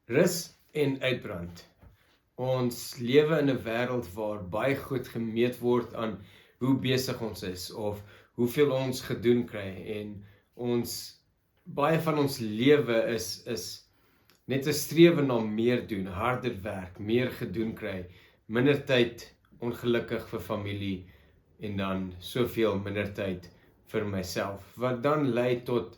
Rus en uitbrand. Ons lewe in 'n wêreld waar baie goed gemeet word aan hoe besig ons is of hoeveel ons gedoen kry en baie van ons lewe is net 'n strewe na meer doen, harder werk, meer gedoen kry, minder tyd ongelukkig vir familie en dan soveel minder tyd vir myself, wat dan lei tot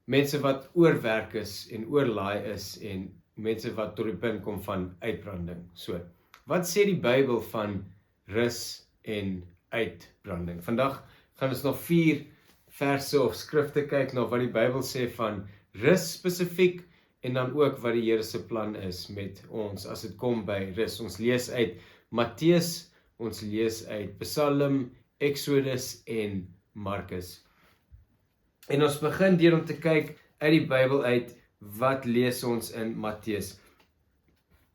mense wat oorwerk is en oorlaai is en mense wat tot die punt kom van uitbranding. So, wat sê die Bybel van rus en uitbranding? Vandag gaan ons nog 4 verse of skrifte kyk na wat die Bybel sê van rus spesifiek en dan ook wat die Here se plan is met ons as dit kom by rus. Ons lees uit Matteus, ons lees uit Psalm, Exodus en Markus. En ons begin deur om te kyk uit die Bybel uit, wat lees ons in Matteus?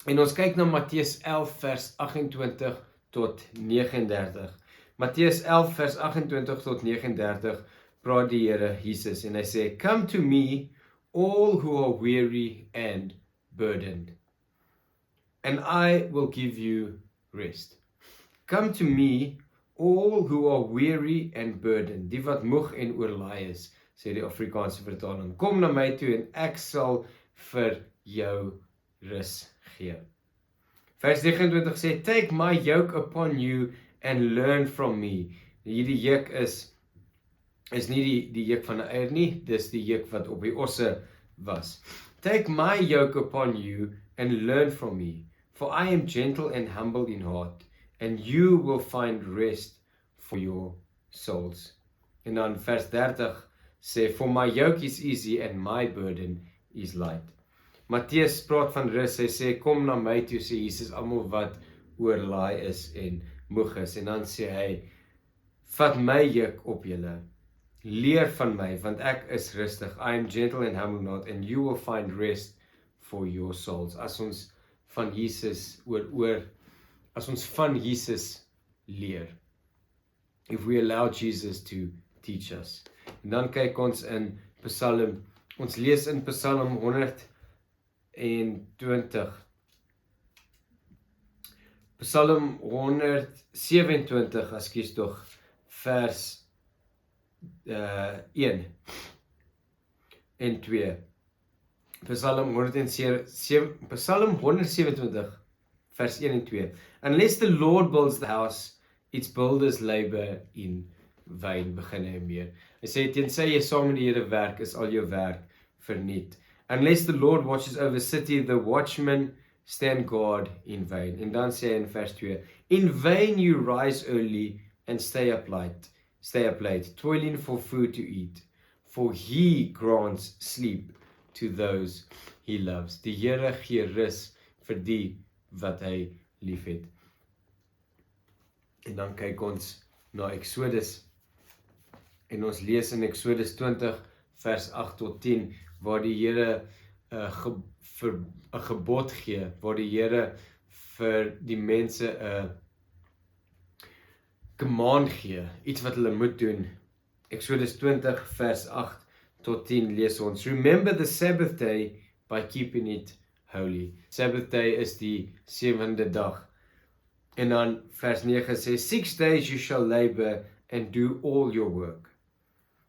En ons kyk na Matteus 11 vers 28 tot 39. Matteus 11 vers 28 tot 39 praat die Here Jesus en hy sê, "Come to me, all who are weary and burdened, and I will give you rest." Come to me, all who are weary and burdened, die wat moeg en oorlaai is, sê die Afrikaanse vertaling. Kom na my toe en ek sal vir jou rus gee. Vers 29 sê, "Take my yoke upon you and learn from me." Hierdie juk is nie die juk van 'n eier nie, dis die juk wat op die osse was. "Take my yoke upon you and learn from me, for I am gentle and humble in heart, and you will find rest for your souls." En dan vers 30 sê, "For my yoke is easy and my burden is light." Matteus praat van rus, hy sê, "Kom na my toe," sê Jesus, almal wat oorlaai is en moeg is. En dan sê hy, "Vat my juk op julle, leer van my, want ek is rustig. I am gentle and humble in heart, and you will find rest for your souls." As ons van Jesus as ons van Jesus leer. If we allow Jesus to teach us. En dan kyk ons in Psalm, ons lees in Psalm 120, Psalm 127, ekskuus tog, vers 1 en 2. Psalm 127, vers 1 en 2. "Unless the Lord builds the house, its builders labor in vain," begin hy meer. Hy sê, "Tensy jy saam met die Here werk, is al jou werk verniet. Unless the Lord watches over the city, the watchmen stand guard in vain." En dan sê hy in vers 2, "In vain you rise early and stay up late, toiling for food to eat, for he grants sleep to those he loves." Die Here gee rus vir die wat hy liefhet. En dan kyk ons na Exodus. En ons lees in Exodus 20 vers 8 tot 10 waar die Here 'n gebod gee, waar die Here vir die mense 'n command gee, iets wat hulle moet doen. Exodus 20 vers 8 tot 10 lees ons, "Remember the Sabbath day by keeping it holy." Sabbath day is die 7de dag. En dan vers 9 sê, "6 days you shall labor and do all your work.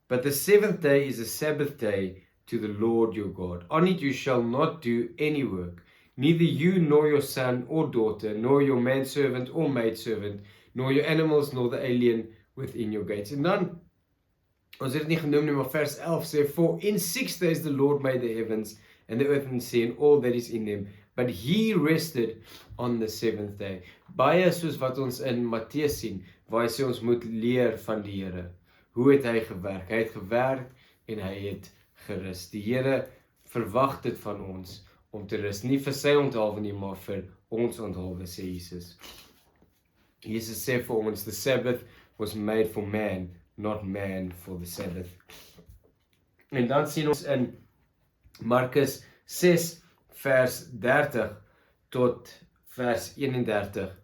But the 7th day is a Sabbath day to the Lord your God. On it you shall not do any work, neither you nor your son or daughter, nor your manservant or maidservant, nor your animals, nor the alien within your gates." En dan, ons het dit nie genoem nie, maar vers 11 sê, "For in 6 days the Lord made the heavens and the earth and the sea and all that is in them, but he rested on the 7th day." Baie soos wat ons in Matteus sien, waar hy sê ons moet leer van die Here. Hoe het hy gewerk? Hy het gewerk en hy het gerus. Die Here verwag dit van ons om te rus, nie vir sy onthaalwe nie, maar vir ons onthaalwe, sê Jesus. Jesus sê vir ons, "The Sabbath was made for man, not man for the Sabbath." En dan sien ons in Markus 6 vers 30 tot vers 31.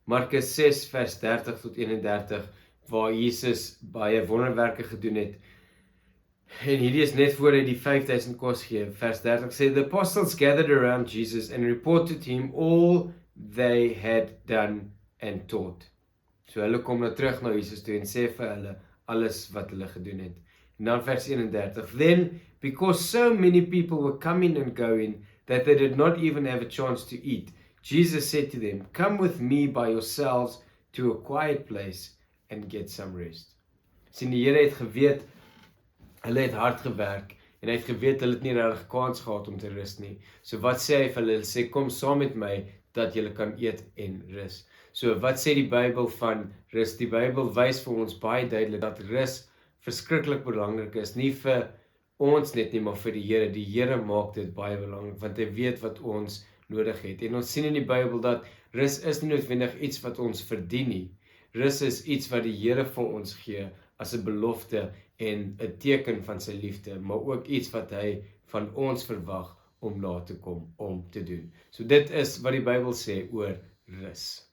Markus 6 vers 30 tot 31, waar Jesus baie wonderwerke gedoen het. En hierdie is net voor hy die 5000 kos gee. Vers 30 sê, the apostles gathered around Jesus and reported to him all they had done and taught. So hulle kom nou terug na Jesus toe en sê vir hulle alles wat hulle gedoen het. En dan vers 31, then because so many people were coming and going that they did not even have a chance to eat, Jesus said to them, come with me by yourselves to a quiet place and get some rest. Sien, die Here het geweet, hulle het hard gewerk, en hy het geweet, hulle het nie regtig kans gehad om te rus nie. So wat sê hy vir hulle? Hy sê, kom saam met my, dat julle kan eet en rus. So wat sê die Bybel van rus? Die Bybel wys vir ons baie duidelik, dat rus verskriklik belangrik is, nie vir ons net nie, maar vir die Here. Die Here maak dit baie belangrik, want hy weet wat ons nodig het. En ons sien in die Bybel dat rus is nie noodwendig iets wat ons verdien nie. Rus is iets wat die Here vir ons gee, as 'n belofte en 'n teken van sy liefde, maar ook iets wat hy van ons verwag om na te kom, om te doen. So dit is wat die Bybel sê oor rus.